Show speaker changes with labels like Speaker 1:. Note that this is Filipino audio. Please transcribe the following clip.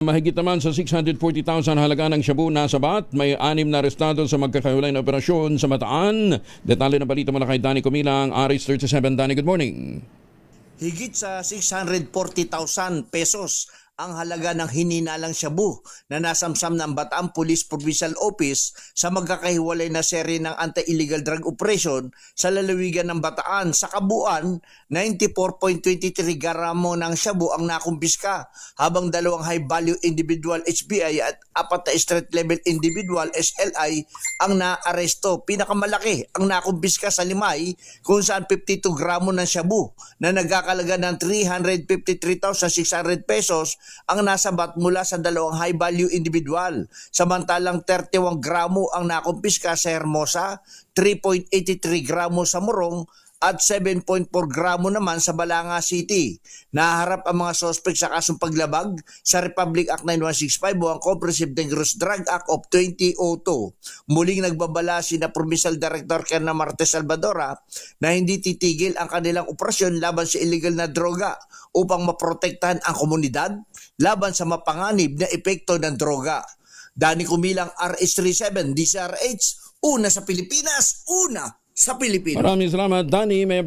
Speaker 1: Mahigit naman sa 640,000 halaga ng shabu na sabat. May 6 na arestado sa magkakahiwalay na operasyon sa Bataan. Detalye ng balita mula kay Danny Comilang, RH37. Danny, good morning.
Speaker 2: Higit sa 640,000 pesos ang halaga ng hininalang shabu na nasamsam ng Bataan Police Provincial Office sa magkakahiwalay na serye ng anti-illegal drug operation sa lalawigan ng Bataan. Sa kabuuan, 94.23 gramo ng shabu ang nakumpiska, habang 2 high-value individual HBI at 4 na street-level individual SLI ang naaresto. Pinakamalaki ang nakumpiska sa Limay, kung saan 52 gramo ng shabu na nagkakalaga ng 353,600 pesos ang nasabat mula sa 2 high-value individual. Samantalang 31 gramo ang nakumpiska sa Hermosa, 3.83 gramo sa Morong at 7.4 gramo naman sa Balanga City. Naharap ang mga sospek sa kasong paglabag sa Republic Act 9165 o ang Comprehensive Dangerous Drug Act of 2002. Muling nagbabala sina Provincial Director Kerna Marte Salvadora na hindi titigil ang kanilang operasyon laban sa illegal na droga upang maprotektahan ang komunidad laban sa mapanganib na epekto ng droga. Danny Comilang, RH37, DCRH, una sa Pilipinas, una sa Pilipinas.
Speaker 1: Maraming salamat, Danny. May